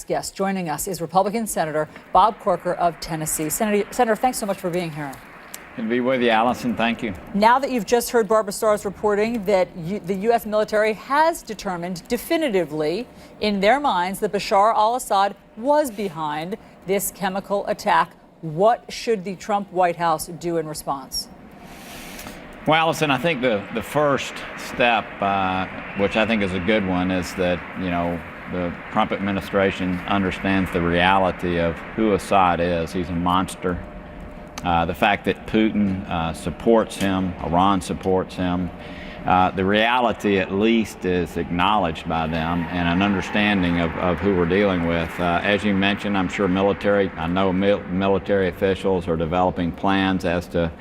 Guest joining us is Republican Senator Bob Corker of Tennessee. Senator, thanks so much for being here. Good to be with you, Allison. Thank you. Now that you've just heard Barbara Starr's reporting that the U.S. military has determined definitively in their minds that Bashar al-Assad was behind this chemical attack, what should the Trump White House do in response? Well, Allison, I think the first step, which I think is a good one, is that, the Trump administration understands the reality of who Assad is. He's a monster. The fact that Putin supports him, Iran supports him, the reality at least is acknowledged by them and an understanding of who we're dealing with. As you mentioned, I'm sure military officials are developing plans as to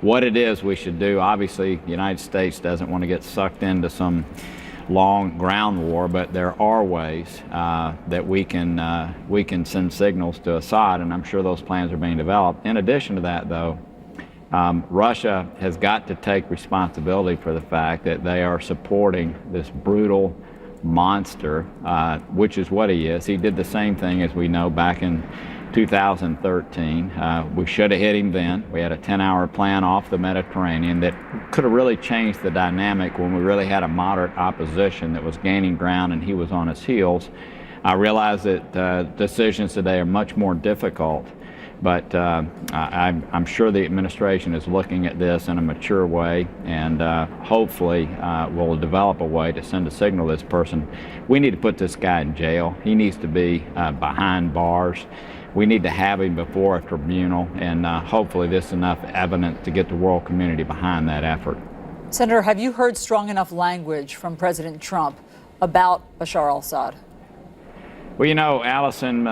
what it is we should do. Obviously, the United States doesn't want to get sucked into some long ground war, but there are ways that we can send signals to Assad, and I'm sure those plans are being developed. In addition to that, though, Russia has got to take responsibility for the fact that they are supporting this brutal monster, which is what he is. He did the same thing, as we know, back in 2013. We should have hit him then. We had a 10-hour plan off the Mediterranean that could have really changed the dynamic when we really had a moderate opposition that was gaining ground and he was on his heels. I realize that decisions today are much more difficult, but I'm sure the administration is looking at this in a mature way, and hopefully will develop a way to send a signal to this person. We need to put this guy in jail. He needs to be behind bars. We need to have him before a tribunal, and hopefully this is enough evidence to get the world community behind that effort. Senator, have you heard strong enough language from President Trump about Bashar al-Assad? Well, Allison,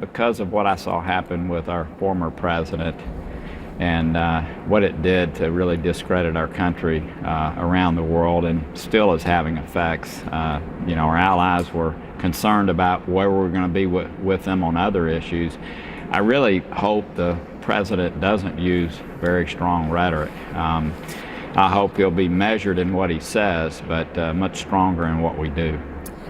because of what I saw happen with our former president and what it did to really discredit our country around the world, and still is having effects. Our allies were concerned about where we're going to be with them on other issues. I really hope the president doesn't use very strong rhetoric. I hope he'll be measured in what he says, but much stronger in what we do.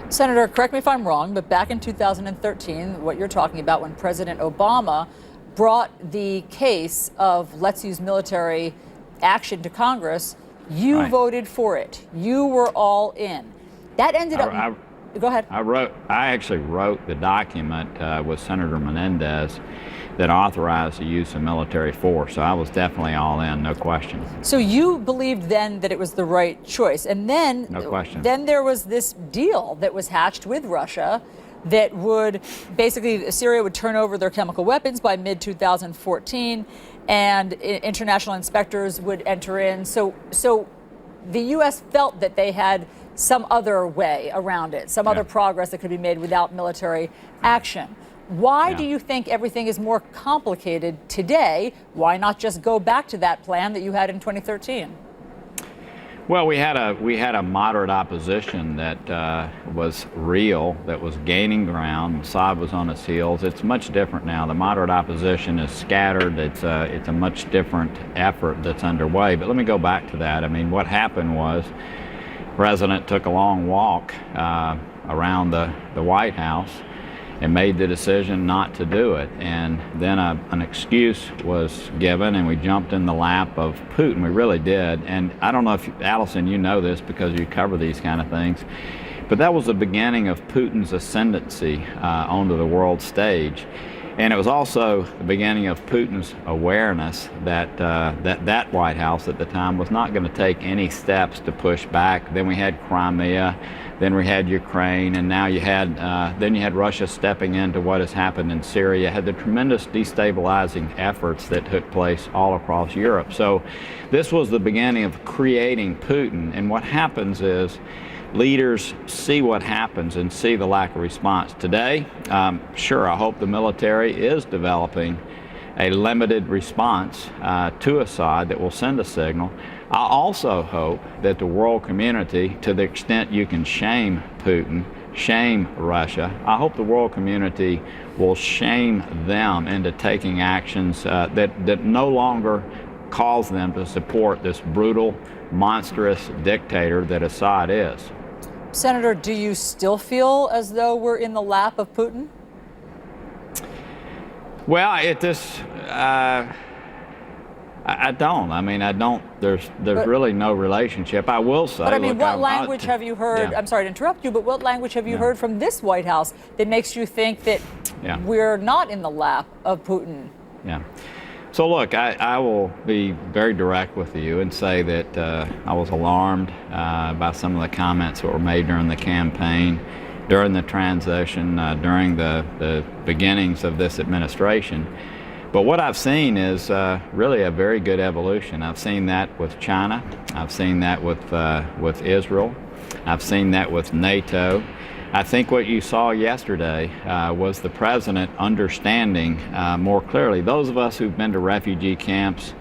Senator, correct me if I'm wrong, but back in 2013, what you're talking about, when President Obama brought the case of let's use military action to Congress, you Right. voted for it. You were all in. That ended up... Go ahead. I actually wrote the document with Senator Menendez that authorized the use of military force. So I was definitely all in, no question. So you believed then that it was the right choice. And then, no question. Then there was this deal that was hatched with Russia that would basically, Syria would turn over their chemical weapons by mid-2014, and international inspectors would enter in. So the U.S. felt that they had some other way around it, some other progress that could be made without military action. Why do you think everything is more complicated today? Why not just go back to that plan that you had in 2013? Well, we had a moderate opposition that was real, that was gaining ground. Assad was on his heels. It's much different now. The moderate opposition is scattered. It's a much different effort that's underway. But let me go back to that. I mean, what happened was the president took a long walk around the White House and made the decision not to do it. And then an excuse was given, and we jumped in the lap of Putin. We really did. And I don't know if, Allison, you know this because you cover these kind of things, but that was the beginning of Putin's ascendancy onto the world stage. And it was also the beginning of Putin's awareness that that White House at the time was not going to take any steps to push back. Then we had Crimea, then we had Ukraine, and now you had Russia stepping into what has happened in Syria. Had the tremendous destabilizing efforts that took place all across Europe. So this was the beginning of creating Putin. And what happens is leaders see what happens and see the lack of response. Today, sure, I hope the military is developing a limited response to Assad that will send a signal. I also hope that the world community, to the extent you can shame Putin, shame Russia, I hope the world community will shame them into taking actions that no longer cause them to support this brutal, monstrous dictator that Assad is. Senator, do you still feel as though we're in the lap of Putin? Well, I don't. I mean, I don't. There's really no relationship. I will say. But I mean, look, what language have you heard? Yeah. I'm sorry to interrupt you, but what language have you heard from this White House that makes you think that we're not in the lap of Putin? Yeah. So look, I will be very direct with you and say that I was alarmed by some of the comments that were made during the campaign, during the transition, during the beginnings of this administration. But what I've seen is really a very good evolution. I've seen that with China. I've seen that with Israel. I've seen that with NATO. I think what you saw yesterday was the president understanding more clearly. Those of us who've been to refugee camps,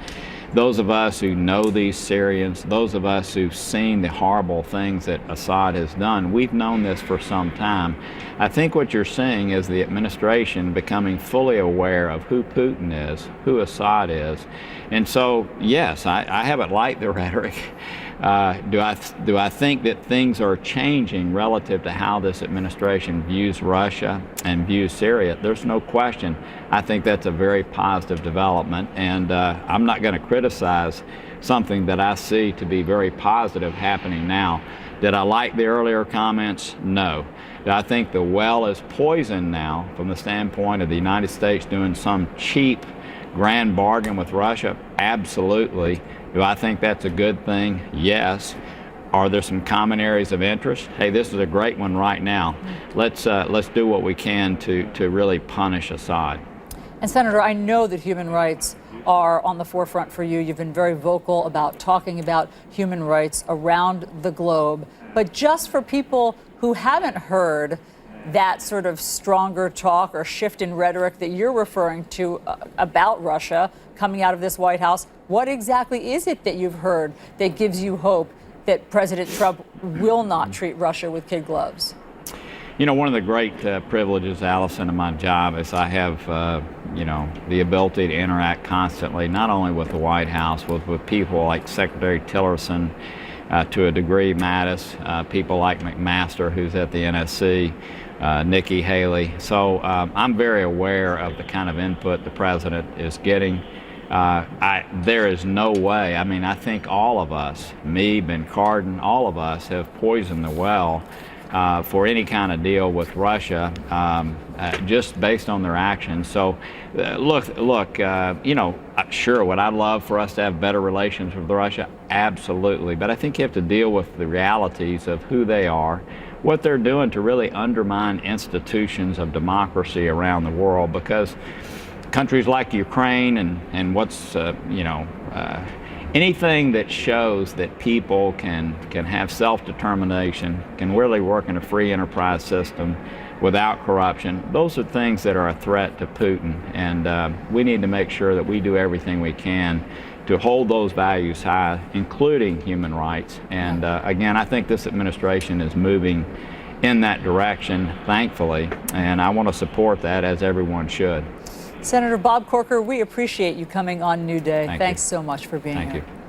those of us who know these Syrians, those of us who've seen the horrible things that Assad has done, we've known this for some time. I think what you're seeing is the administration becoming fully aware of who Putin is, who Assad is. And so, yes, I haven't liked the rhetoric. Do I think that things are changing relative to how this administration views Russia and views Syria? There's no question. I think that's a very positive development, and I'm not going to criticize something that I see to be very positive happening now. Did I like the earlier comments? No. Do I think the well is poisoned now from the standpoint of the United States doing some cheap grand bargain with Russia? Absolutely. Do I think that's a good thing? Yes. Are there some common areas of interest? Hey, this is a great one right now. Let's do what we can to really punish Assad. And Senator, I know that human rights are on the forefront for you. You've been very vocal about talking about human rights around the globe. But just for people who haven't heard that sort of stronger talk or shift in rhetoric that you're referring to about Russia coming out of this White House, what exactly is it that you've heard that gives you hope that President Trump will not treat Russia with kid gloves? You know, one of the great privileges, Allison, of my job is I have, the ability to interact constantly, not only with the White House, with people like Secretary Tillerson, to a degree Mattis, people like McMaster, who's at the NSC, Nikki Haley. So I'm very aware of the kind of input the president is getting. There is no way, I mean, I think all of us, me, Ben Cardin, all of us have poisoned the well for any kind of deal with Russia, just based on their actions. So, sure, would I love for us to have better relations with Russia? Absolutely. But I think you have to deal with the realities of who they are, what they're doing to really undermine institutions of democracy around the world, because countries like Ukraine and what's, anything that shows that people can have self-determination, can really work in a free enterprise system without corruption, those are things that are a threat to Putin. And we need to make sure that we do everything we can to hold those values high, including human rights. And again, I think this administration is moving in that direction, thankfully, and I want to support that, as everyone should. Senator Bob Corker, we appreciate you coming on New Day. Thanks so much for being here. Thank you.